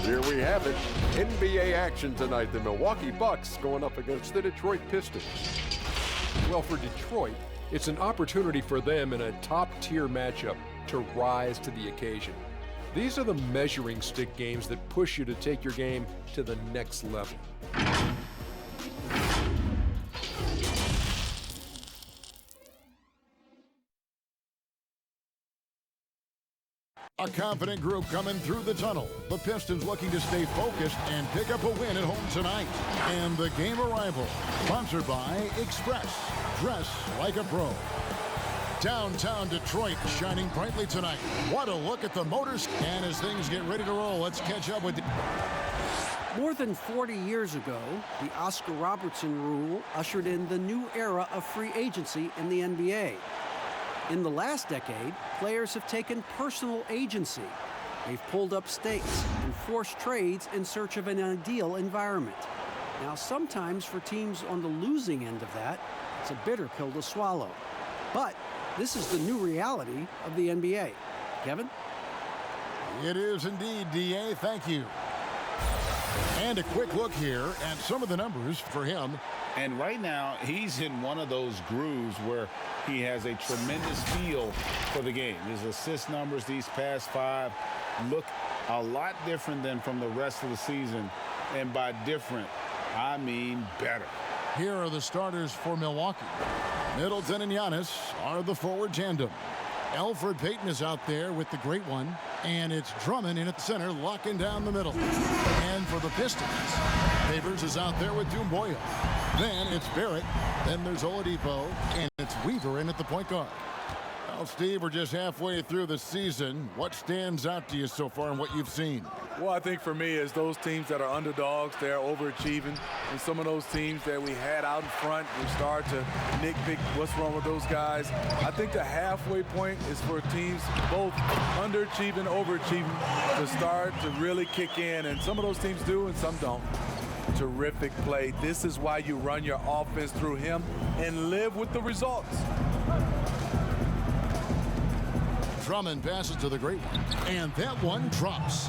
Here we have it. NBA action tonight. The Milwaukee Bucks going up against the Detroit Pistons. Well, for Detroit, it's an opportunity for them in a top-tier matchup to rise to the occasion. These are the measuring stick games that push you to take your game to the next level. A confident group coming through the tunnel. The Pistons looking to stay focused and pick up a win at home tonight. And the game arrival, sponsored by Express. Dress like a pro. Downtown Detroit shining brightly tonight. What a look at the motors. And as things get ready to roll, let's catch up with... More than 40 years ago, the Oscar Robertson rule ushered in the new era of free agency in the NBA. In the last decade, players have taken personal agency. They've pulled up stakes and forced trades in search of an ideal environment. Now, sometimes for teams on the losing end of that, it's a bitter pill to swallow. But this is the new reality of the NBA. Kevin? It is indeed, D.A. Thank you. And a quick look here at some of the numbers for him. And right now, he's in one of those grooves where he has a tremendous feel for the game. His assist numbers these past 5 look a lot different than from the rest of the season. And by different, I mean better. Here are the starters for Milwaukee. Middleton and Giannis are the forward tandem. Elfrid Payton is out there with the great one. And it's Drummond in at the center, locking down the middle. And for the Pistons, Favors is out there with Doumbouya. Then it's Barrett. Then there's Oladipo. And it's Weaver in at the point guard. Well, Steve, we're just halfway through the season. What stands out to you so far in what you've seen? Well, I think for me is those teams that are underdogs, they're overachieving. And some of those teams that we had out in front, we start to nitpick what's wrong with those guys. I think the halfway point is for teams both underachieving, overachieving to start to really kick in. And some of those teams do and some don't. Terrific play. This is why you run your offense through him and live with the results. Drummond passes to the great one. And that one drops.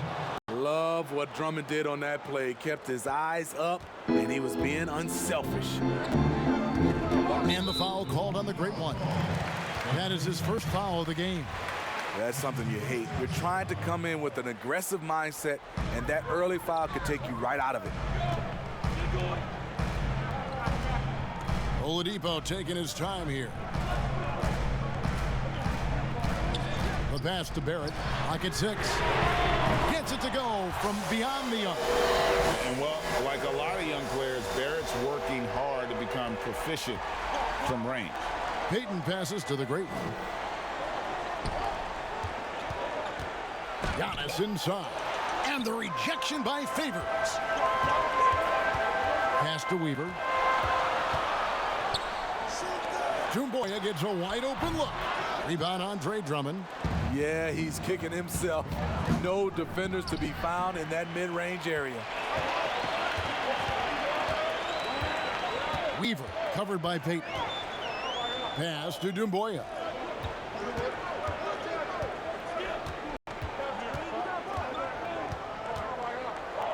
Love what Drummond did on that play. Kept his eyes up, and he was being unselfish. And the foul called on the great one. That is his first foul of the game. That's something you hate. You're trying to come in with an aggressive mindset, and that early foul could take you right out of it. Oladipo taking his time here. The pass to Barrett. Pocket 6. Gets it to go from beyond the arc. And, well, like a lot of young players, Barrett's working hard to become proficient from range. Payton passes to the great one. Giannis inside. And the rejection by Favors. Pass to Weaver. Doumbouya gets a wide open look. Rebound Andre Drummond. Yeah, he's kicking himself. No defenders to be found in that mid-range area. Weaver covered by Payton. Pass to Doumbouya.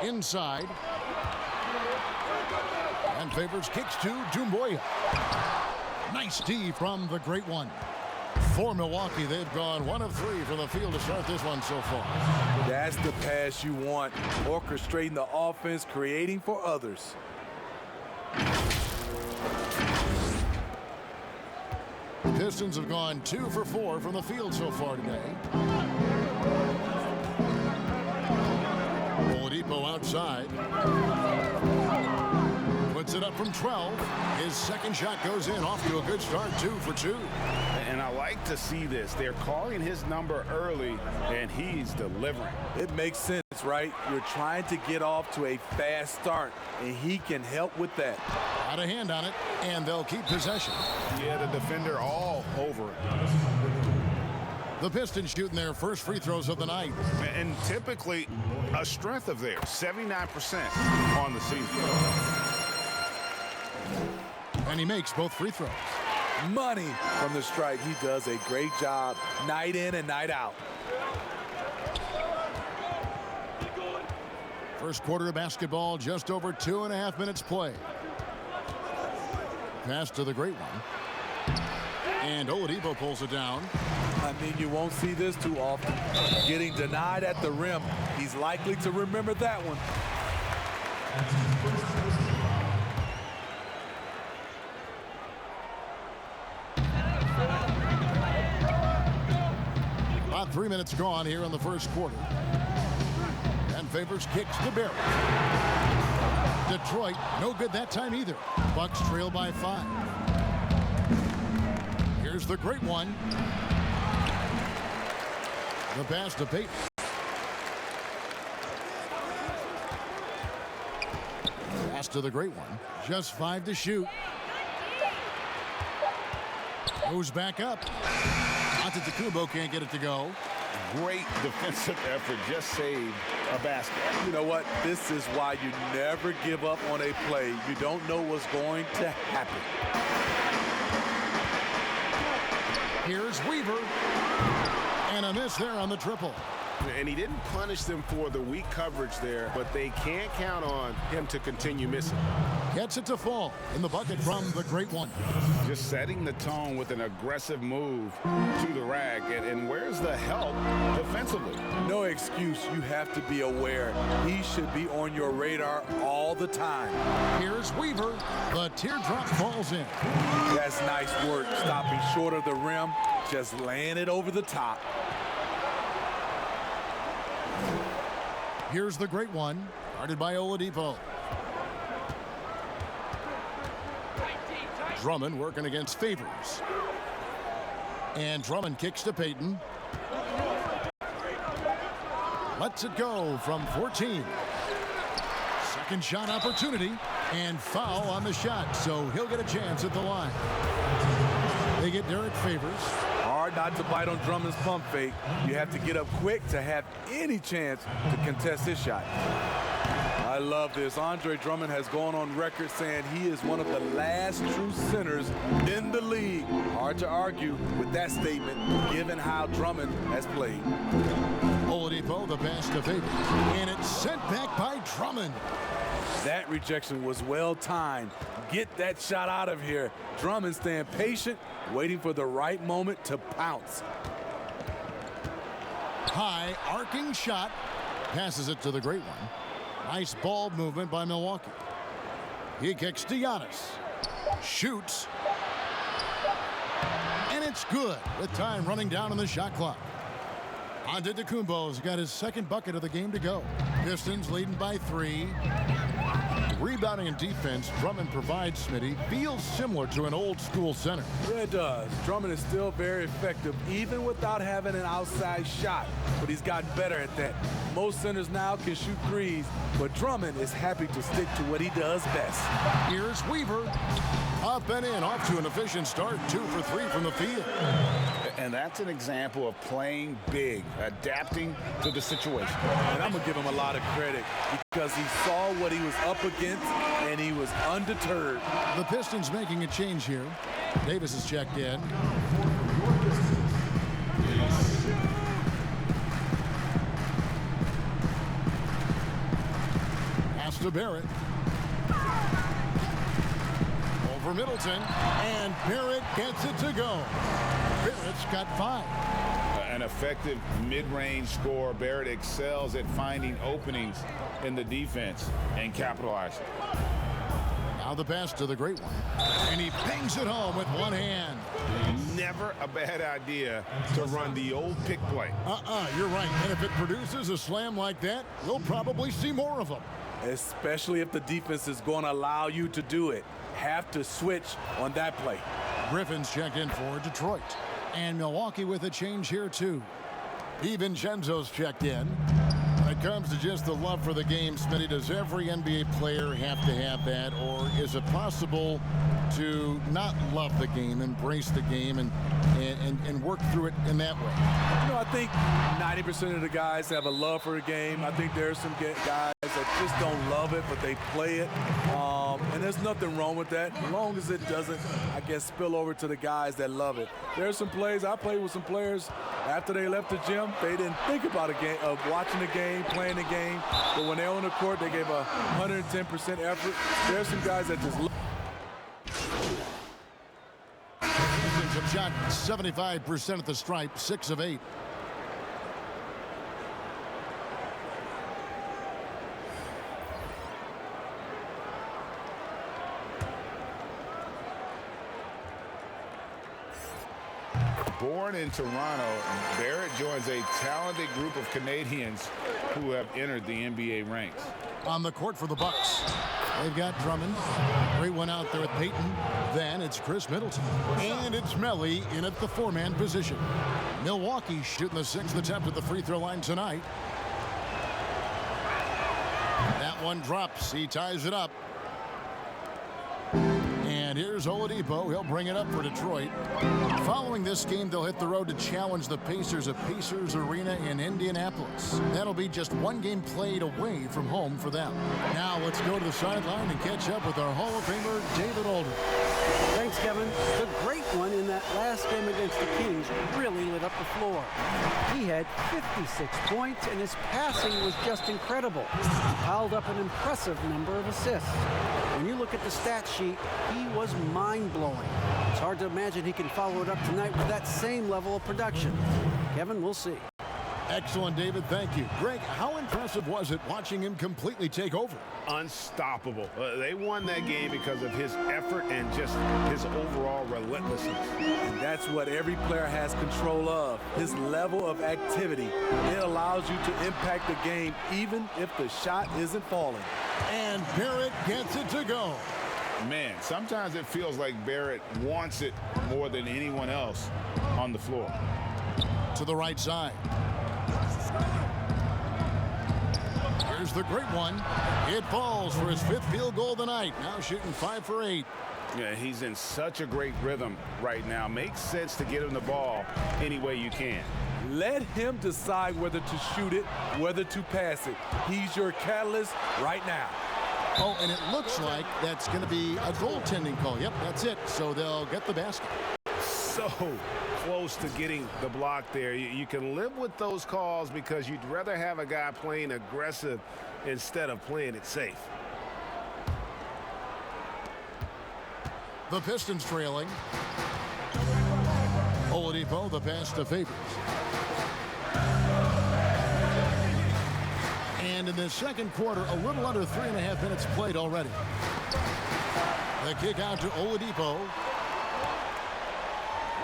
Inside. And Favors kicks to Doumbouya. Nice D from the great one. For Milwaukee, they've gone 1 of 3 from the field to start this one so far. That's the pass you want. Orchestrating the offense, creating for others. The Pistons have gone 2 for 4 from the field so far today. Oladipo outside. Puts it up from 12. His second shot goes in, off to a good start, 2 for 2. And I like to see this. They're calling his number early, and he's delivering. It makes sense, right? You're trying to get off to a fast start, and he can help with that. Got a hand on it, and they'll keep possession. Yeah, the defender all over it. The Pistons shooting their first free throws of the night. And typically, a strength of theirs, 79% on the season. And he makes both free throws. Money from the stripe. He does a great job night in and night out. First quarter of basketball, just over 2.5 minutes play. Pass to the great one. And Oladipo pulls it down. I mean, you won't see this too often. Getting denied at the rim. He's likely to remember that one. About 3 minutes gone here in the first quarter. And Favors kicks to Barrett. Detroit, no good that time either. Bucks trail by 5. Here's the great one. The pass to Payton. Pass to the great one. Just 5 to shoot. Goes back up. Antetokounmpo can't get it to go. Great defensive effort. Just saved a basket. You know what? This is why you never give up on a play. You don't know what's going to happen. Here's Weaver. And a miss there on the triple. And he didn't punish them for the weak coverage there, but they can't count on him to continue missing. Gets it to fall in the bucket from the great one. Just setting the tone with an aggressive move to the rack. And where's the help defensively? No excuse. You have to be aware. He should be on your radar all the time. Here's Weaver. The teardrop falls in. That's nice work. Stopping short of the rim. Just laying it over the top. Here's the great one, guarded by Oladipo. Drummond working against Favors. And Drummond kicks to Payton. Lets it go from 14. Second shot opportunity. And foul on the shot, so he'll get a chance at the line. They get Derek Favors. Hard not to bite on Drummond's pump fake. You have to get up quick to have any chance to contest his shot. I love this. Andre Drummond has gone on record saying he is one of the last true centers in the league. Hard to argue with that statement, given how Drummond has played. Oladipo, the pass to Favors. And it's sent back by Drummond. That rejection was well timed. Get that shot out of here. Drummond staying patient, waiting for the right moment to pounce. High arcing shot. Passes it to the great one. Nice ball movement by Milwaukee. He kicks to Giannis. Shoots. And it's good with time running down on the shot clock. Antetokounmpo's got his second bucket of the game to go. Pistons leading by 3. Rebounding and defense, Drummond provides, Smitty, feels similar to an old school center. Yeah, it does. Drummond is still very effective, even without having an outside shot. But he's gotten better at that. Most centers now can shoot threes, but Drummond is happy to stick to what he does best. Here's Weaver. Up and in, off to an efficient start. 2 for 3 from the field. And that's an example of playing big, adapting to the situation. And I'm going to give him a lot of credit because he saw what he was up against and he was undeterred. The Pistons making a change here. Davis is checked in. Pass to Barrett. Over Middleton. And Barrett gets it to go. Barrett's got 5. An effective mid-range scorer. Barrett excels at finding openings in the defense and capitalizing. Now the pass to the great one. And he bangs it home with one hand. Never a bad idea to run the old pick play. You're right. And if it produces a slam like that, we'll probably see more of them. Especially if the defense is going to allow you to do it. Have to switch on that play. Griffin's checked in for Detroit. And Milwaukee with a change here, too. DiVincenzo's checked in. When it comes to just the love for the game, Smitty, does every NBA player have to have that? Or is it possible to not love the game, embrace the game, and work through it in that way? You know, I think 90% of the guys have a love for the game. I think there are some guys that just don't love it, but they play it. And there's nothing wrong with that, as long as it doesn't, I guess, spill over to the guys that love it. There's some plays, I played with some players, after they left the gym, they didn't think about a game, of watching the game, playing the game. But when they're on the court, they gave 110% effort. There's some guys that just Have shot 75% at the stripe, 6 of 8. Born in Toronto, Barrett joins a talented group of Canadians who have entered the NBA ranks. On the court for the Bucks, they've got Drummond. Great one out there with Payton. Then it's Chris Middleton. And it's Melly in at the 4-man position. Milwaukee shooting the 6th attempt at the free throw line tonight. That one drops. He ties it up. And here's Oladipo. He'll bring it up for Detroit. Following this game, they'll hit the road to challenge the Pacers at Pacers Arena in Indianapolis. That'll be just one game played away from home for them. Now let's go to the sideline and catch up with our Hall of Famer, David Aldridge. Thanks, Kevin. The great one in that last game against the Kings really lit up the floor. He had 56 points, and his passing was just incredible. He piled up an impressive number of assists. When you look at the stat sheet, he was mind-blowing. It's hard to imagine he can follow it up tonight with that same level of production. Kevin, we'll see. Excellent, David. Thank you. Greg, how impressive was it watching him completely take over? Unstoppable. They won that game because of his effort and just his overall relentlessness. And that's what every player has control of, his level of activity. It allows you to impact the game even if the shot isn't falling. And Barrett gets it to go. Man, sometimes it feels like Barrett wants it more than anyone else on the floor. To the right side. Here's the great one. It falls for his 5th field goal of the night. Now shooting 5 for 8. Yeah, he's in such a great rhythm right now. Makes sense to get him the ball any way you can. Let him decide whether to shoot it, whether to pass it. He's your catalyst right now. Oh, and it looks like that's going to be a goaltending call. Yep, that's it. So they'll get the basket. So close to getting the block there. You can live with those calls because you'd rather have a guy playing aggressive instead of playing it safe. The Pistons trailing. Oladipo, the pass to Favors. And in the second quarter, a little under 3.5 minutes played already. The kick out to Oladipo.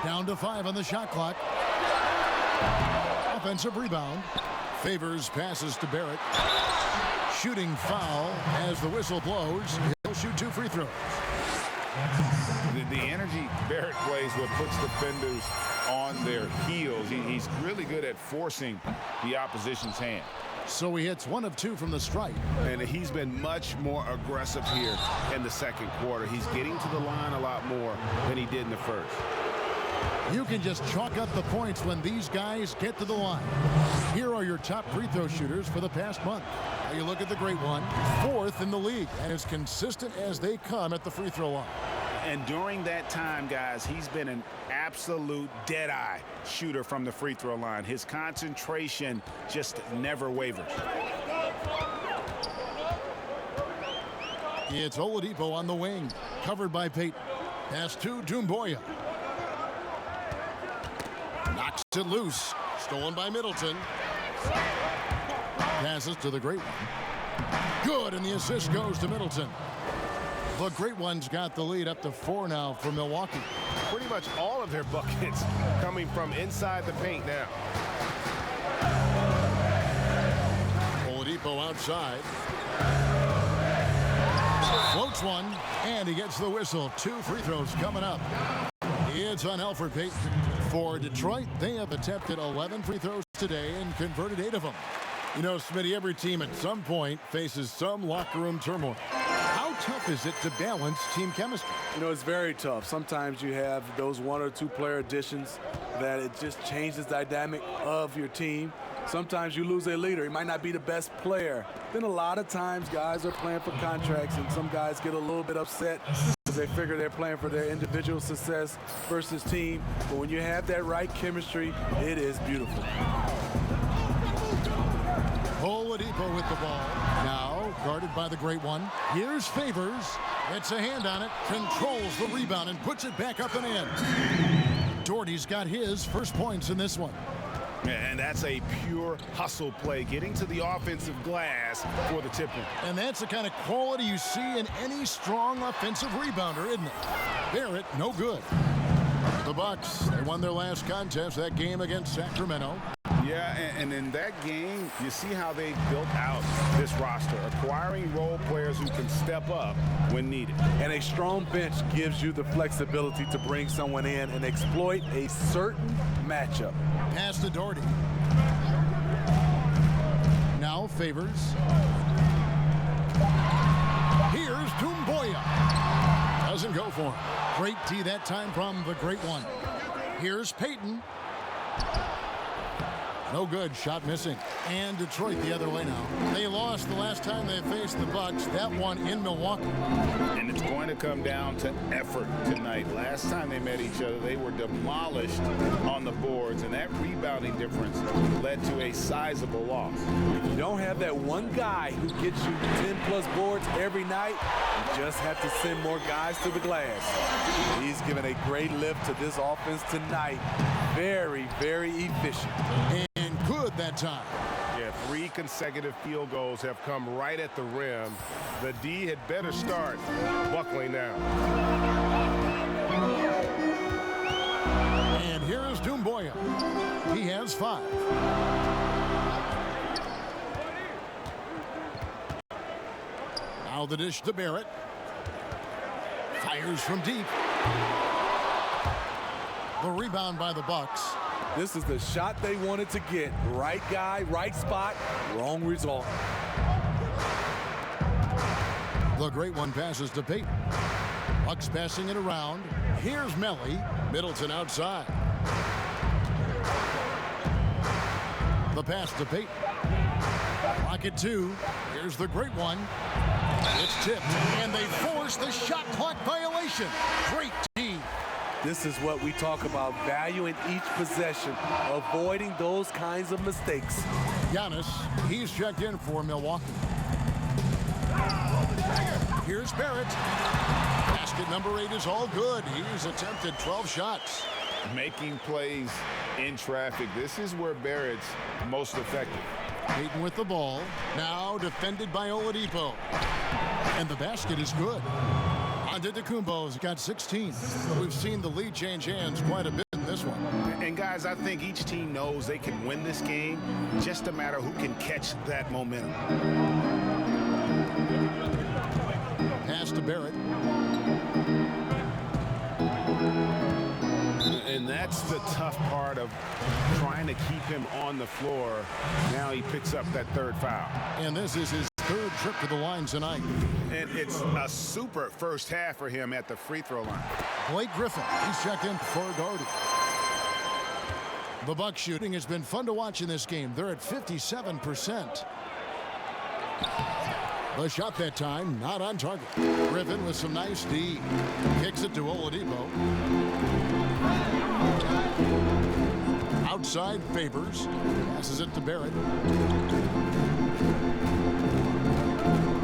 Down to 5 on the shot clock. Offensive rebound. Favors passes to Barrett. Shooting foul as the whistle blows. He'll shoot 2 free throws. The energy Barrett plays with puts defenders on their heels. He's really good at forcing the opposition's hand. So he hits 1 of 2 from the stripe. And he's been much more aggressive here in the second quarter. He's getting to the line a lot more than he did in the first. You can just chalk up the points when these guys get to the line. Here are your top free throw shooters for the past month. Now you look at the great one, 4th in the league, and as consistent as they come at the free throw line. And during that time, guys, he's been an absolute dead-eye shooter from the free throw line. His concentration just never wavers. It's Oladipo on the wing, covered by Payton. Pass to Doumbouya. Knocks it loose. Stolen by Middleton. Passes to the great one. Good, and the assist goes to Middleton. The great one's got the lead up to 4 now for Milwaukee. Pretty much all of their buckets coming from inside the paint now. Oladipo outside. Floats one, and he gets the whistle. 2 free throws coming up. It's on Elfrid Payton. For Detroit, they have attempted 11 free throws today and converted 8 of them. You know, Smitty, every team at some point faces some locker room turmoil. How tough is it to balance team chemistry? You know, it's very tough. Sometimes you have those 1 or 2 player additions that it just changes the dynamic of your team. Sometimes you lose a leader. He might not be the best player. Then a lot of times guys are playing for contracts, and some guys get a little bit upset because they figure they're playing for their individual success versus team. But when you have that right chemistry, it is beautiful. Oladipo with the ball. Now guarded by the great one. Here's Favors. Gets a hand on it. Controls the rebound and puts it back up and in. Doherty's got his first points in this one. And that's a pure hustle play, getting to the offensive glass for the tip-in. And that's the kind of quality you see in any strong offensive rebounder, isn't it? Barrett, no good. The Bucks, they won their last contest, that game against Sacramento. Yeah, and in that game, you see how they built out this roster, acquiring role players who can step up when needed. And a strong bench gives you the flexibility to bring someone in and exploit a certain matchup. Pass to Doherty. Now Favors. Here's Doumbouya. Doesn't go for him. Great D that time from the great one. Here's Payton. No good. Shot missing. And Detroit the other way now. They lost the last time they faced the Bucks. That one in Milwaukee. And it's going to come down to effort tonight. Last time they met each other, they were demolished on the boards, and that rebounding difference led to a sizable loss. If you don't have that one guy who gets you 10-plus boards every night, you just have to send more guys to the glass. He's given a great lift to this offense tonight. Very, very efficient. And good that time. Yeah, 3 consecutive field goals have come right at the rim. The D had better start buckling down. And here's Doumbouya. He has 5. Now the dish to Barrett. Fires from deep. The rebound by the Bucks. This is the shot they wanted to get. Right guy, right spot, wrong result. The great one passes to Payton. Bucks passing it around. Here's Melly. Middleton outside. The pass to Payton. Rocket 2. Here's the great one. It's tipped, and they force the shot clock violation. Great team. This is what we talk about, valuing each possession, avoiding those kinds of mistakes. Giannis, he's checked in for Milwaukee. Here's Barrett. Basket number 8 is all good. He's attempted 12 shots. Making plays in traffic. This is where Barrett's most effective. Payton with the ball. Now defended by Oladipo. And the basket is good. Antetokounmpo's got 16. We've seen the lead change hands quite a bit in this one. And guys, I think each team knows they can win this game. Just a matter who can catch that momentum. Pass to Barrett. And that's the tough part of trying to keep him on the floor. Now he picks up that 3rd foul. And this is his 3rd trip to the line tonight. And it's a super first half for him at the free throw line. Blake Griffin, he's checked in for Doherty. The Bucks shooting has been fun to watch in this game. They're at 57%. The shot that time, not on target. Griffin with some nice D. Kicks it to Oladipo. Outside Favors. Passes it to Barrett.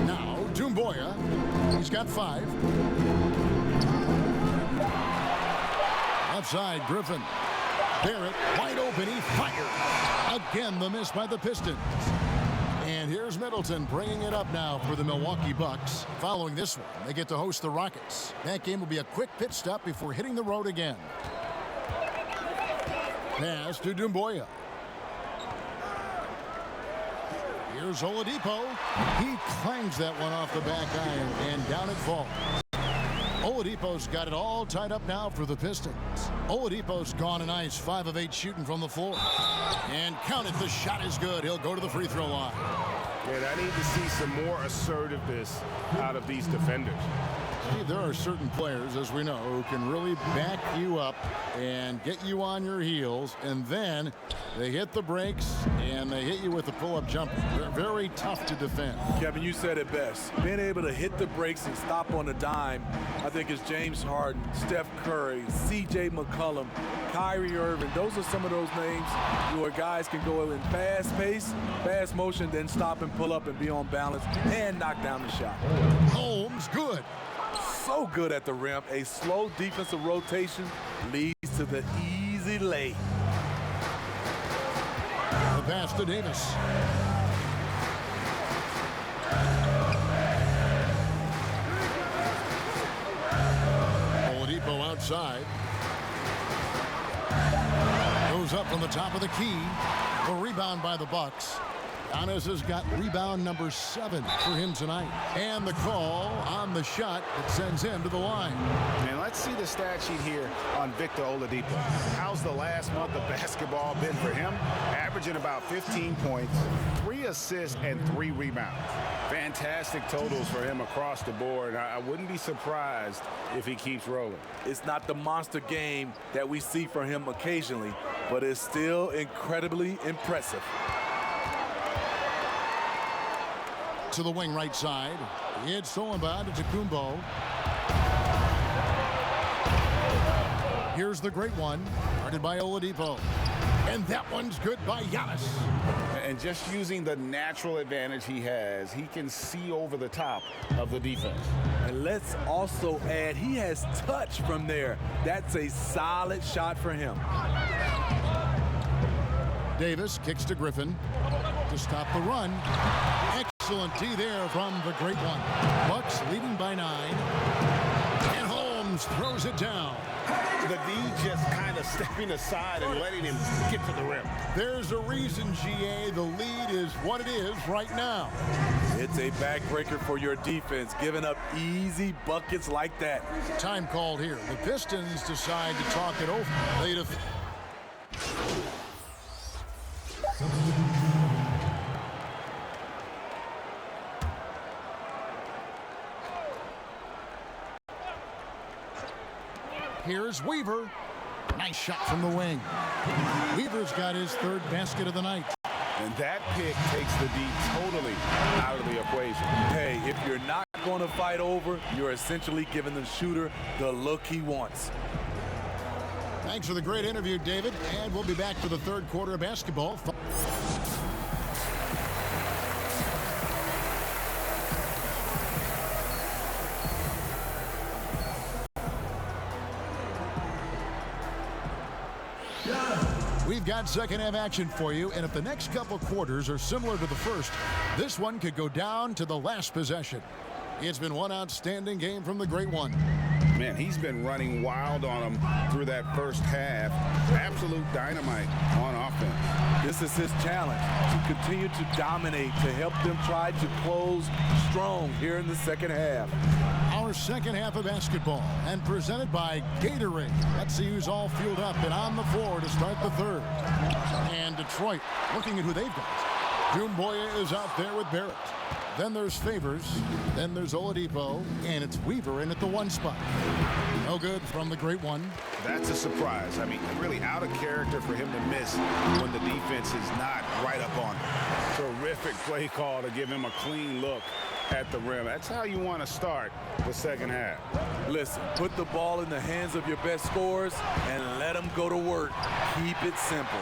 Now Doumbouya. He's got 5. Outside Griffin. Barrett wide open. He fired. Again the miss by the Pistons. And here's Middleton bringing it up now for the Milwaukee Bucks. Following this one, they get to host the Rockets. That game will be a quick pit stop before hitting the road again. Pass to Doumbouya. Here's Oladipo. He clangs that one off the back iron, and down it falls. Oladipo's got it all tied up now for the Pistons. Oladipo's gone and ice, 5 of 8 shooting from the floor. And count it, the shot is good. He'll go to the free throw line. And I need to see some more assertiveness out of these defenders. Steve, there are certain players, as we know, who can really back you up and get you on your heels, and then they hit the brakes and they hit you with a pull-up jumper. They're very tough to defend. Kevin, you said it best. Being able to hit the brakes and stop on a dime, I think is James Harden, Steph Curry, C.J. McCollum, Kyrie Irving. Those are some of those names where guys can go in fast pace, fast motion, then stop and pull up and be on balance and knock down the shot. Holmes, good. So good at the rim. A slow defensive rotation leads to the easy lay. The pass to Davis. Oladipo outside. Goes up from the top of the key. The rebound by the Bucks. Giannis has got rebound number 7 for him tonight. And the call on the shot that sends him to the line. And let's see the stat sheet here on Victor Oladipo. How's the last month of basketball been for him? Averaging about 15 points, 3 assists, and 3 rebounds. Fantastic totals for him across the board. I wouldn't be surprised if he keeps rolling. It's not the monster game that we see from him occasionally, but it's still incredibly impressive. To the wing right side. It's Solomon to Kumbo. Here's the great one, guarded by Oladipo. And that one's good by Giannis. And just using the natural advantage he has, he can see over the top of the defense. And let's also add, he has touch from there. That's a solid shot for him. Davis kicks to Griffin to stop the run. Excellent D there from the great one. Bucks leading by 9. And Holmes throws it down. The D just kind of stepping aside and letting him get to the rim. There's a reason, GA, the lead is what it is right now. It's a backbreaker for your defense, giving up easy buckets like that. Time called here. The Pistons decide to talk it over. Here's Weaver. Nice shot from the wing. Weaver's got his 3rd basket of the night. And that pick takes the D totally out of the equation. Hey, if you're not going to fight over, you're essentially giving the shooter the look he wants. Thanks for the great interview, David. And we'll be back for the 3rd quarter of basketball. We've got second half action for you, and if the next couple quarters are similar to the first, this one could go down to the last possession. It's been one outstanding game from the great one. Man, he's been running wild on him through that first half. Absolute dynamite on offense. This is his challenge, to continue to dominate, to help them try to close strong here in the second half. Our second half of basketball, and presented by Gatorade. Let's see who's all fueled up and on the floor to start the 3rd. And Detroit, looking at who they've got. Jumboya is out there with Barrett. Then there's Favors. Then there's Oladipo. And it's Weaver in at the 1 spot. No good from the great one. That's a surprise. I mean, really out of character for him to miss when the defense is not right up on him. Terrific play call to give him a clean look at the rim. That's how you want to start the second half. Listen, put the ball in the hands of your best scorers and let them go to work. Keep it simple.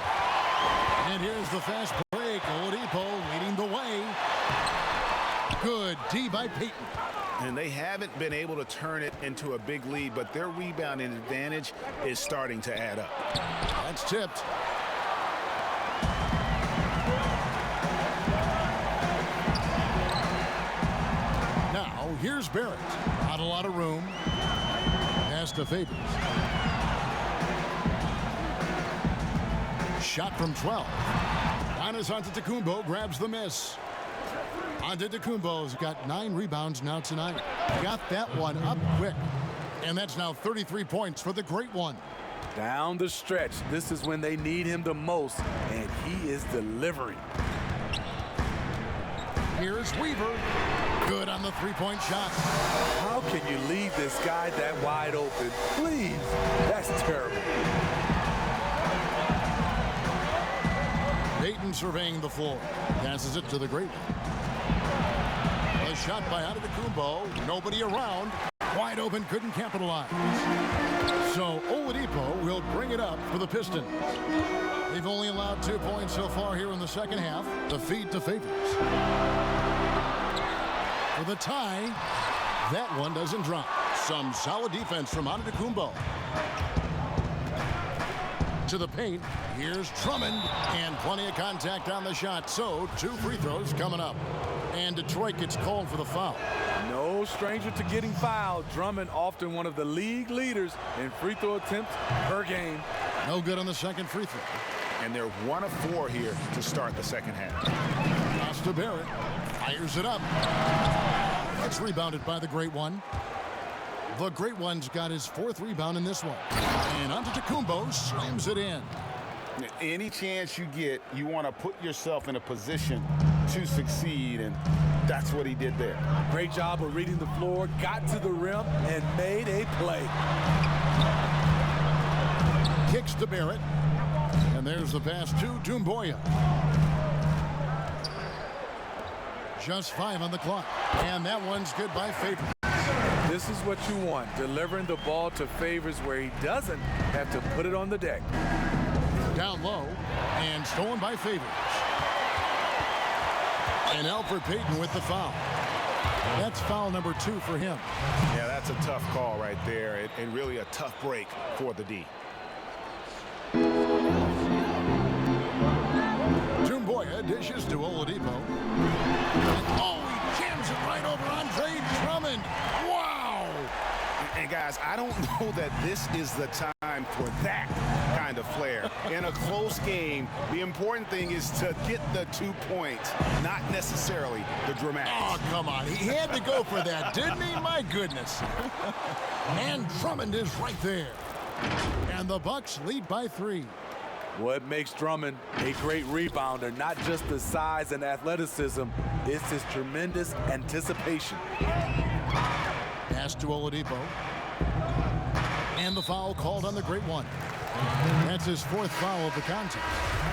And here's the fast break. Oladipo leading the way. Good D by Payton. And they haven't been able to turn it into a big lead, but their rebounding advantage is starting to add up. That's tipped. Now, here's Barrett. Not a lot of room. Pass to Favors. Shot from 12. Giannis Antetokounmpo grabs the miss. Antetokounmpo's got 9 rebounds now tonight. Got that one up quick. And that's now 33 points for the great one. Down the stretch, this is when they need him the most, and he is delivering. Here's Weaver. Good on the three-point shot. How can you leave this guy that wide open? Please. That's terrible. Payton surveying the floor. Passes it to the great one. A shot by Antetokounmpo. Nobody around. Wide open, couldn't capitalize. So Oladipo will bring it up for the Pistons. They've only allowed 2 points so far here in the second half. The feed to Favors. For the tie, that one doesn't drop. Some solid defense from Antetokounmpo. To the paint, here's Drummond, and plenty of contact on the shot. So 2 free throws coming up. And Detroit gets called for the foul. No stranger to getting fouled. Drummond often one of the league leaders in free throw attempts per game. No good on the second free throw. And they're 1 of 4 here to start the second half. Pass to Barrett. Fires it up. It's rebounded by the Great One. The Great One's got his 4th rebound in this one. And Antetokounmpo slams it in. Any chance you get, you want to put yourself in a position to succeed, and that's what he did there. Great job of reading the floor, got to the rim, and made a play. Kicks to Barrett. And there's the pass to Doumbouya. Just 5 on the clock. And that one's good by Favors. This is what you want, delivering the ball to Favors where he doesn't have to put it on the deck. Down low, and stolen by Favors. And Elfrid Payton with the foul. That's foul number 2 for him. Yeah, that's a tough call right there, and really a tough break for the D. Doumbouya dishes to Oladipo. Oh, he jams it right over Andre Drummond. Wow! And guys, I don't know that this is the time for that kind of flair. In a close game, the important thing is to get the 2 points, not necessarily the dramatics. Oh, come on. He had to go for that, didn't he? My goodness. And Drummond is right there. And the Bucks lead by 3. What makes Drummond a great rebounder, not just the size and athleticism, it's his tremendous anticipation. Pass to Oladipo. And the foul called on the Great One. That's his 4th foul of the contest.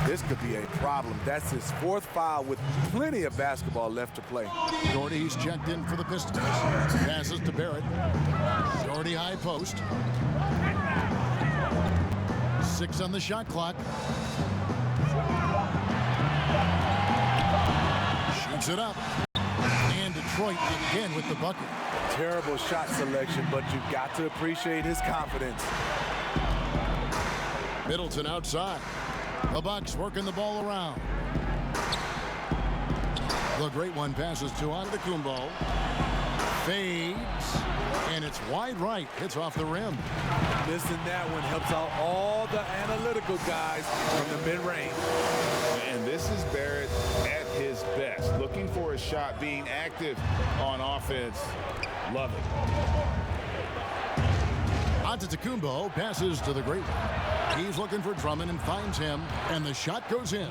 This could be a problem. That's his 4th foul with plenty of basketball left to play. Doherty's checked in for the Pistons. Passes to Barrett. Doherty high post. 6 on the shot clock. Shoots it up. And Detroit again with the bucket. Terrible shot selection, but you've got to appreciate his confidence. Middleton outside. The Bucks working the ball around. The Great One passes to Antetokounmpo. Fades. And it's wide right. Hits off the rim. Missing that one helps out all the analytical guys from the mid-range. And this is Barrett at his best. Looking for a shot, being active on offense. Love it. Antetokounmpo passes to the Great One. He's looking for Drummond and finds him. And the shot goes in.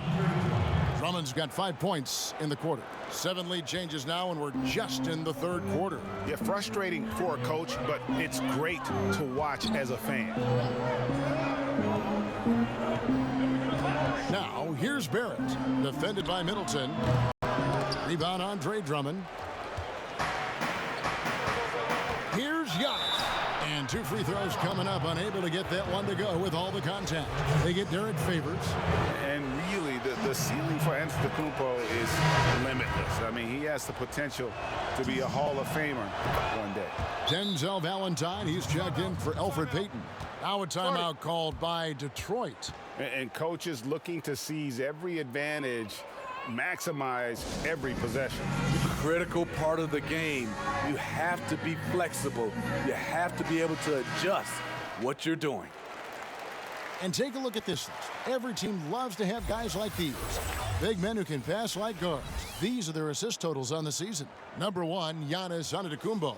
Drummond's got 5 points in the quarter. 7 lead changes now, and we're just in the 3rd quarter. Yeah, frustrating for a coach, but it's great to watch as a fan. Now, here's Barrett, defended by Middleton. Rebound, Andre Drummond. Here's Giannis. And 2 free throws coming up, unable to get that one to go with all the contact. They get Derek Favors. And really, the ceiling for Antetokounmpo is limitless. I mean, he has the potential to be a Hall of Famer one day. Denzel Valentine, he's checked in for Elfrid Payton. Now a timeout called by Detroit. And coaches looking to seize every advantage, maximize every possession. Critical part of the game. You have to be flexible. You have to be able to adjust what you're doing. And take a look at this list. Every team loves to have guys like these. Big men who can pass like guards. These are their assist totals on the season. Number 1, Giannis Antetokounmpo.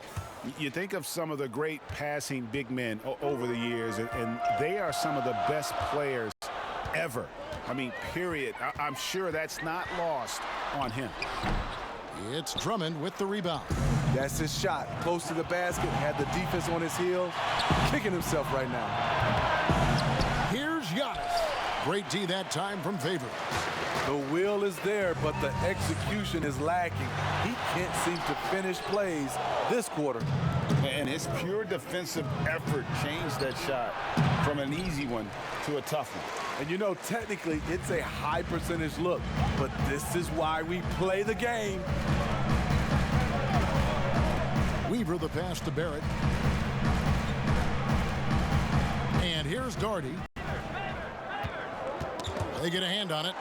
You think of some of the great passing big men over the years, and they are some of the best players ever. I mean, period. I'm sure that's not lost on him. It's Drummond with the rebound. That's his shot. Close to the basket, had the defense on his heels, kicking himself right now. Here's Giannis. Great D that time from Favors. The will is there, but the execution is lacking. He can't seem to finish plays this quarter. And his pure defensive effort changed that shot from an easy one to a tough one. And you know, technically, it's a high percentage look, but this is why we play the game. Weaver the pass to Barrett. And here's Doherty. They get a hand on it.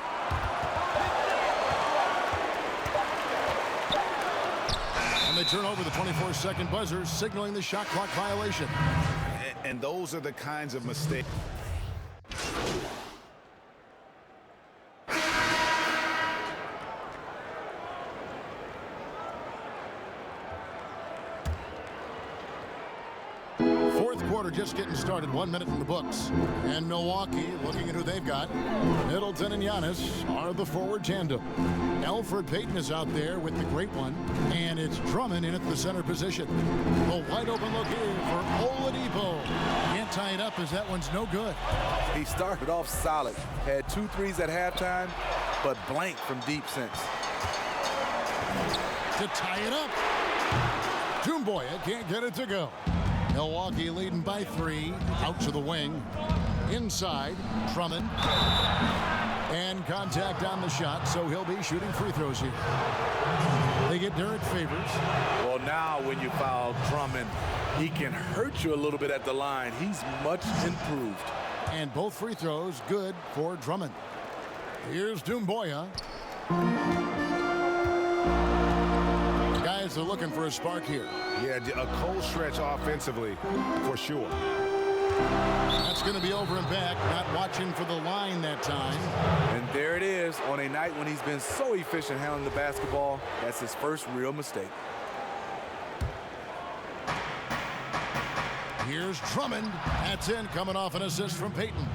And they turn over the 24-second buzzer, signaling the shot clock violation. And those are the kinds of mistakes. Fourth quarter just getting started. 1 minute in the books. And Milwaukee, looking at who they've got. Middleton and Giannis are the forward tandem. Elfrid Payton is out there with the great one. And it's Drummond in at the center position. A wide open look here for Oladipo. Can't tie it up as that one's no good. He started off solid, had 2 threes at halftime, but blank from deep since. To tie it up. Doumbouya can't get it to go. Milwaukee leading by 3. Out to the wing. Inside. Drummond. And contact on the shot, so he'll be shooting free throws here. They get Derek Favors. Well, now when you foul Drummond, he can hurt you a little bit at the line. He's much improved. And both free throws good for Drummond. Here's Doumbouya. Guys are looking for a spark here. Yeah, a cold stretch offensively for sure. That's going to be over and back. Not watching for the line that time. And there it is. On a night when he's been so efficient handling the basketball, that's his first real mistake. Here's Drummond. That's in, coming off an assist from Payton.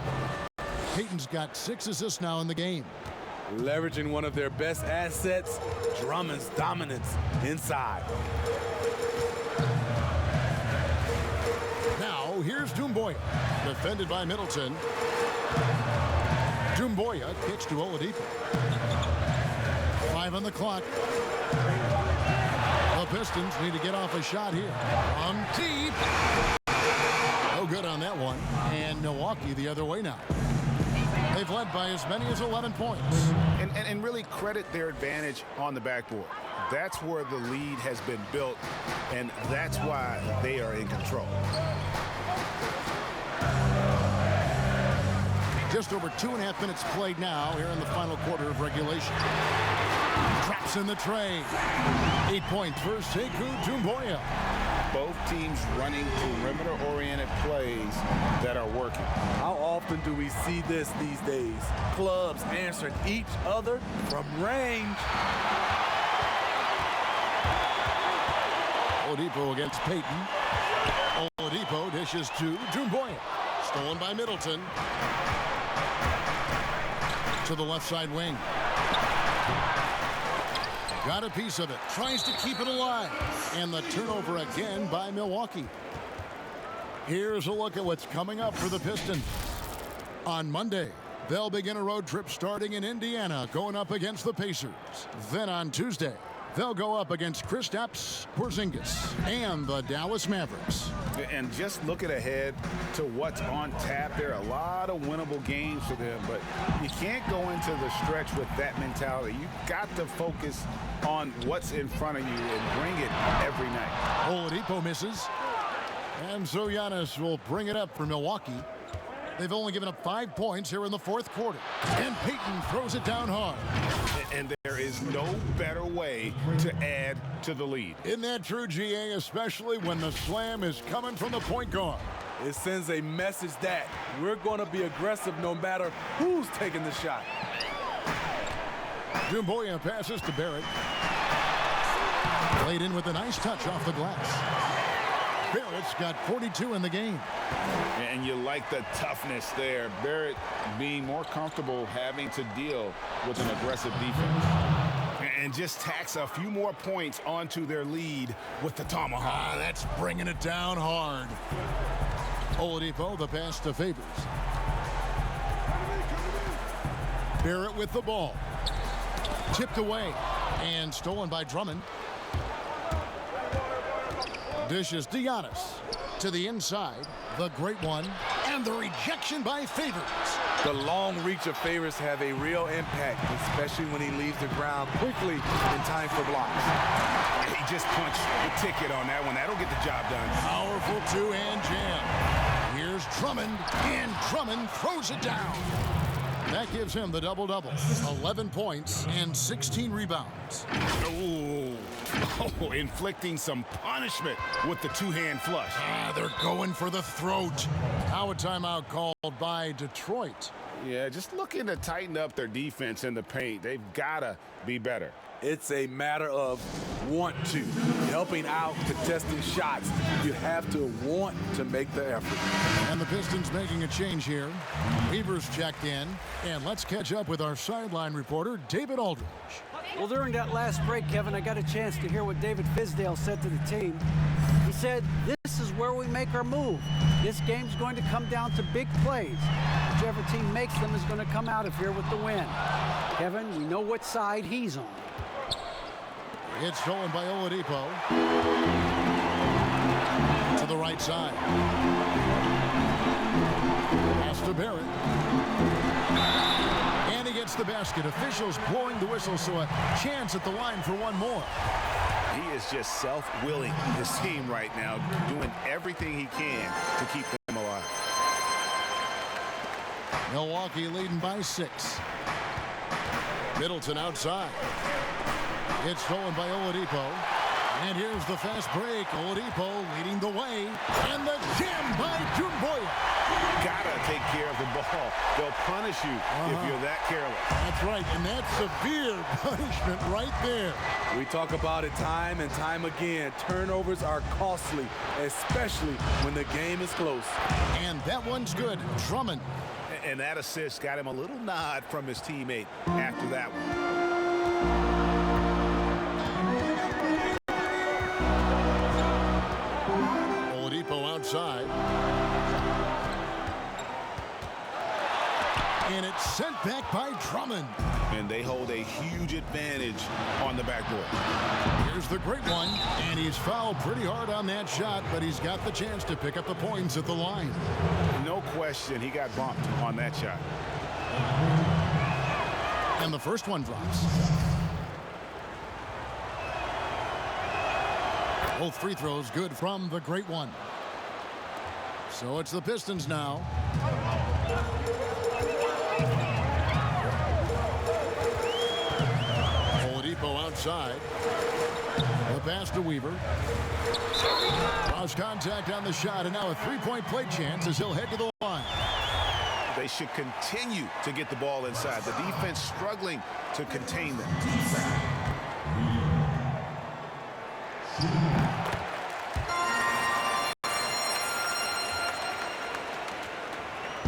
Payton's got 6 assists now in the game. Leveraging one of their best assets, Drummond's dominance inside. Now, here's Doumbouya. Defended by Middleton. Doumbouya kicks to Oladipo. 5 on the clock. The Pistons need to get off a shot here. On deep. No good on that one. And Milwaukee the other way now. They've led by as many as 11 points. And really credit their advantage on the backboard. That's where the lead has been built, and that's why they are in control. Just over 2.5 minutes played now here in the final quarter of regulation. Traps in the tray. 8 points for Sekou Doumbouya. Both teams running perimeter-oriented plays that are working. How often do we see this these days? Clubs answering each other from range. Oladipo against Payton. Oladipo dishes to Doumbouya. Stolen by Middleton. To the left side wing. Got a piece of it. Tries to keep it alive. And the turnover again by Milwaukee. Here's a look at what's coming up for the Pistons. On Monday, they'll begin a road trip starting in Indiana, going up against the Pacers. Then on Tuesday, they'll go up against Kristaps Porzingis and the Dallas Mavericks. And just looking ahead to what's on tap, there are a lot of winnable games for them, but you can't go into the stretch with that mentality. You've got to focus on what's in front of you and bring it every night. Oladipo misses. And so Giannis will bring it up for Milwaukee. They've only given up 5 points here in the fourth quarter. And Payton throws it down hard. And there is no better way to add to the lead. Isn't that true, GA, especially when the slam is coming from the point guard? It sends a message that we're going to be aggressive no matter who's taking the shot. Doumbouya passes to Barrett. Played in with a nice touch off the glass. Barrett's got 42 in the game. And you like the toughness there. Barrett being more comfortable having to deal with an aggressive defense. and just tacks a few more points onto their lead with the tomahawk. That's bringing it down hard. Oladipo, the pass to Favors. Barrett with the ball. Tipped away and stolen by Drummond. Dishes Giannis to the inside. The great one. And the rejection by Favors. The long reach of Favors have a real impact, especially when he leaves the ground quickly in time for blocks. He just punched the ticket on that one. That'll get the job done. Powerful two-hand jam. Here's Drummond, and Drummond throws it down. That gives him the double-double. 11 points and 16 rebounds. Oh, inflicting some punishment with the two-hand flush. They're going for the throat. Now a timeout called by Detroit. Yeah, just looking to tighten up their defense in the paint. They've got to be better. It's a matter of want to. Helping out, contesting shots. You have to want to make the effort. And the Pistons making a change here. Weaver's checked in. And let's catch up with our sideline reporter, David Aldridge. Well, during that last break, Kevin, I got a chance to hear what David Fizdale said to the team. He said, this is where we make our move. This game's going to come down to big plays. Whichever team makes them is going to come out of here with the win. Kevin, we know what side he's on. It's stolen by Oladipo. To the right side. Pass to Barrett. And he gets the basket. Officials blowing the whistle, so a chance at the line for one more. He is just self-willing, his team right now, doing everything he can to keep them alive. Milwaukee leading by 6. Middleton outside. It's stolen by Oladipo. And here's the fast break. Oladipo leading the way. And the jam by Jumboya. Gotta take care of the ball. They'll punish you if you're that careless. That's right, and that's severe punishment right there. We talk about it time and time again. Turnovers are costly, especially when the game is close. And that one's good. Drummond. And that assist got him a little nod from his teammate after that one. Oladipo outside. And it's sent back by Drummond. And they hold a huge advantage on the backboard. Here's the great one. And he's fouled pretty hard on that shot, but he's got the chance to pick up the points at the line. No question, he got bumped on that shot. And the first one drops. Both free throws good from the great one. So it's the Pistons now. Oladipo outside. The pass to Weaver. Lost contact on the shot, and now a three-point play chance as he'll head to the line. They should continue to get the ball inside. The defense struggling to contain them.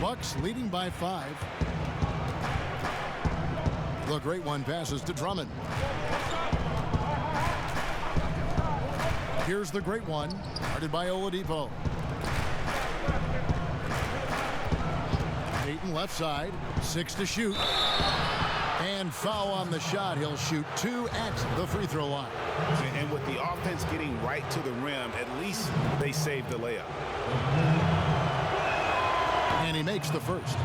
Bucks leading by 5. The great one passes to Drummond. Here's the great one, guarded by Oladipo. Payton left side, 6 to shoot. And foul on the shot. He'll shoot 2 at the free throw line. And with the offense getting right to the rim, at least they saved the layup. And he makes the first.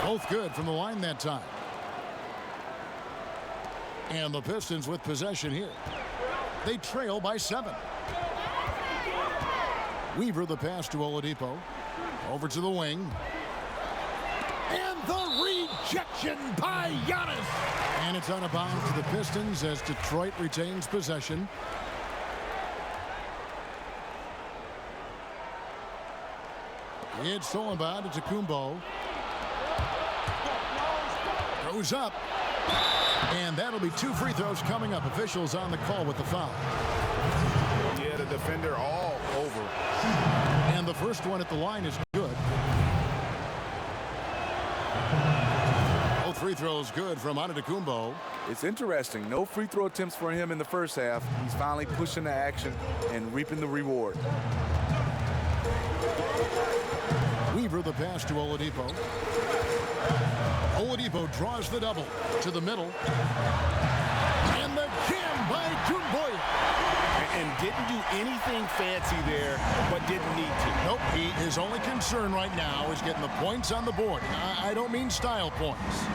Both good from the line that time. And the Pistons with possession here. They trail by 7. Weaver the pass to Oladipo. Over to the wing. And the rejection by Giannis. And it's out of bounds to the Pistons as Detroit retains possession. It's stolen by Antetokounmpo. Goes up. And that'll be 2 free throws coming up. Officials on the call with the foul. Yeah, the defender all over. And the first one at the line is good. free throw is good from Antetokounmpo. It's interesting. No free throw attempts for him in the first half. He's finally pushing the action and reaping the reward. Weaver the pass to Oladipo. Oladipo draws the double to the middle. And the jam by Doumbouya. And didn't do anything fancy there, but didn't need to. Nope, his only concern right now is getting the points on the board. I don't mean style points.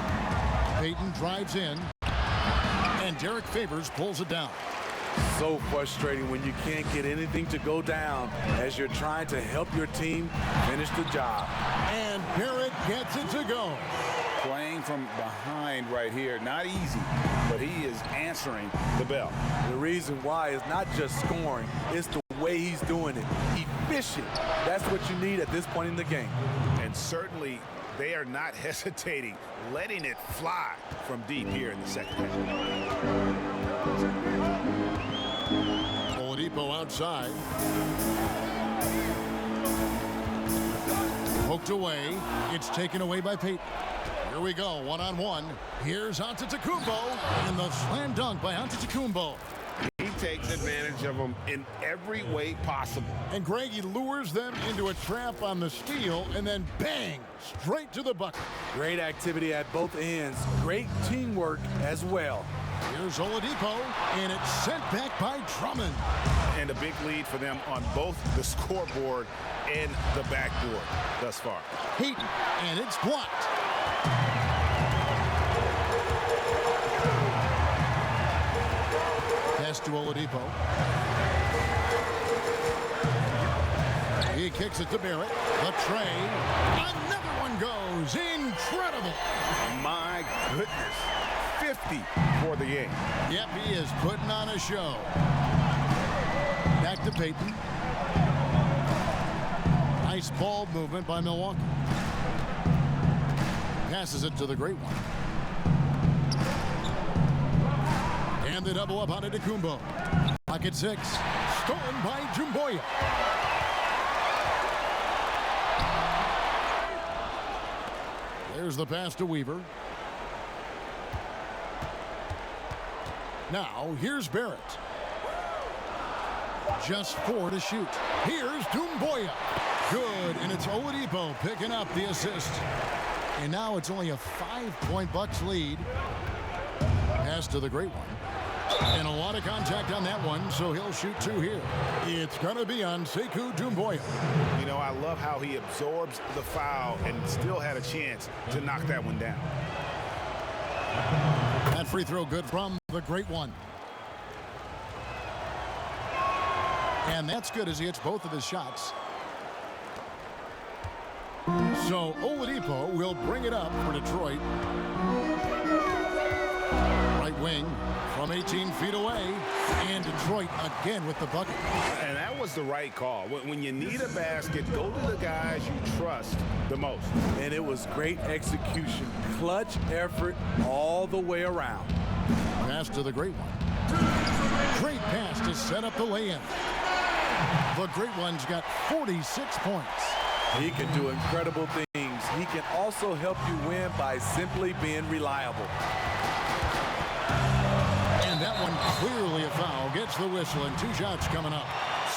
Payton drives in, and Derek Favors pulls it down. So frustrating when you can't get anything to go down as you're trying to help your team finish the job. And Barrett gets it to go. Playing from behind right here, not easy, but he is answering the bell. The reason why is not just scoring, it's the way he's doing it. Efficient. That's what you need at this point in the game. And certainly they are not hesitating, letting it fly from deep here in the second half. Oladipo outside. Poked away. It's taken away by Payton. Here we go, one-on-one. Here's Antetokounmpo, and the slam dunk by Antetokounmpo. He takes advantage of them in every way possible. And Greg, he lures them into a trap on the steal, and then bang, straight to the bucket. Great activity at both ends. Great teamwork as well. Here's Oladipo, and it's sent back by Drummond. And a big lead for them on both the scoreboard and the backboard thus far. Payton, and it's blocked. Pass to Oladipo. He kicks it to Barrett. The tray. Another one goes. Incredible. My goodness. 50 for the game. Yep, he is putting on a show. Back to Payton. Nice ball movement by Milwaukee. Passes it to the great one. And the double up on Antetokounmpo. Pocket 6. Stolen by Doumbouya. There's the pass to Weaver. Now, here's Barrett. Just 4 to shoot. Here's Doumbouya. Good, and it's Oladipo picking up the assist. And now it's only a 5-point Bucks lead. Pass to the great one. And a lot of contact on that one, so he'll shoot 2 here. It's going to be on Sekou Doumbouya. You know, I love how he absorbs the foul and still had a chance to knock that one down. That free throw good from the great one. And that's good as he hits both of his shots. So Oladipo will bring it up for Detroit. Right wing from 18 feet away. And Detroit again with the bucket. And that was the right call. When you need a basket, go to the guys you trust the most. And it was great execution. Clutch effort all the way around. Pass to the great one. Great pass to set up the lay-in. The great one's got 46 points. He can do incredible things. He can also help you win by simply being reliable. And that one clearly a foul. Gets the whistle, and 2 shots coming up.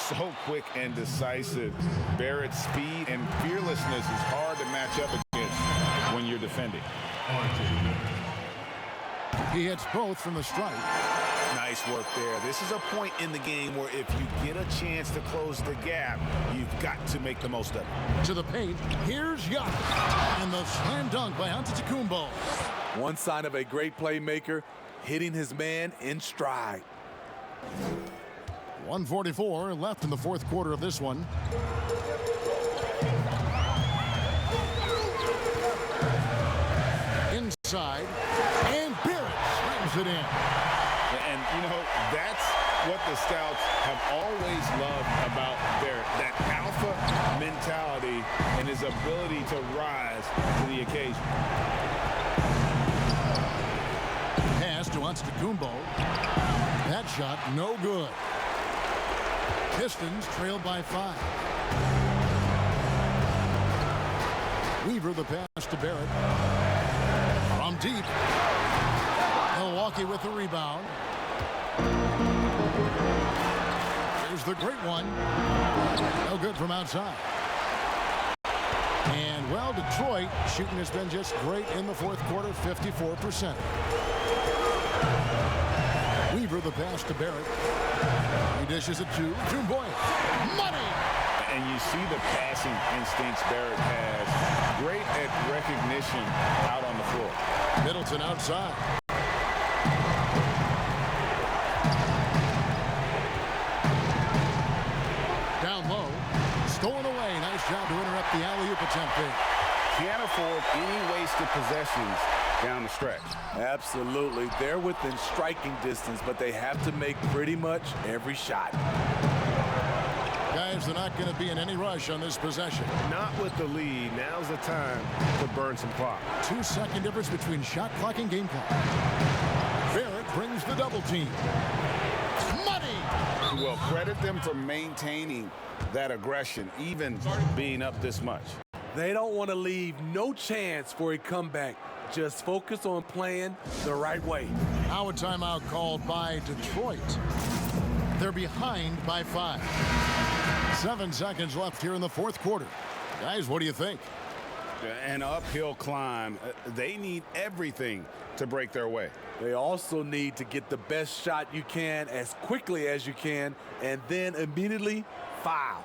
So quick and decisive. Barrett's speed and fearlessness is hard to match up against when you're defending. He hits both from the stripe. Nice work there. This is a point in the game where if you get a chance to close the gap, you've got to make the most of it. To the paint, here's Giannis. And the slam dunk by Antetokounmpo. One sign of a great playmaker, hitting his man in stride. 1:44 left in the fourth quarter of this one. Inside, and Barrett slams it in. And, you know, that's what the Scouts have always loved about Barrett, that alpha mentality and his ability to rise to the occasion. Pass to Antetokounmpo. That shot no good. Pistons trailed by 5. Weaver the pass to Barrett. From Down deep. Milwaukee with the rebound. Here's the great one. No good from outside. And, well, Detroit shooting has been just great in the fourth quarter, 54%. Weaver the pass to Barrett. He dishes it to Boy. Money! And you see the passing instincts Barrett has. Great at recognition out on the floor. Middleton outside. Down low. Stolen away. Nice job to interrupt the alley-oop attempt there. Can't afford any wasted possessions down the stretch. Absolutely. They're within striking distance, but they have to make pretty much every shot. Guys, they're not going to be in any rush on this possession. Not with the lead. Now's the time to burn some clock. 2-second difference between shot clock and game clock. Barrett brings the double team. Money! Well, credit them for maintaining that aggression, even being up this much. They don't want to leave no chance for a comeback. Just focus on playing the right way. Now a timeout called by Detroit. They're behind by 5. 7 seconds left here in the fourth quarter. Guys, what do you think? An uphill climb. They need everything to break their way. They also need to get the best shot you can as quickly as you can and then immediately foul.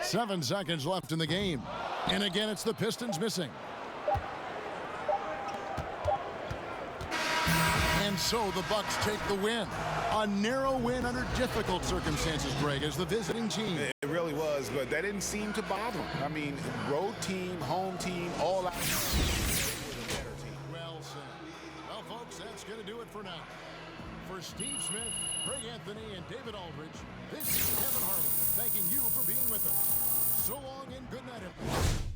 Seven seconds left in the game. And again, it's the Pistons missing. And so the Bucks take the win. A narrow win under difficult circumstances, Greg, as the visiting team. It really was, but that didn't seem to bother them. I mean, road team, home team, all out. Well said. Well, folks, that's going to do it for now. For Steve Smith, Greg Anthony, and David Aldridge, this is Kevin Harlan thanking you for being with us. So long and good night, everyone.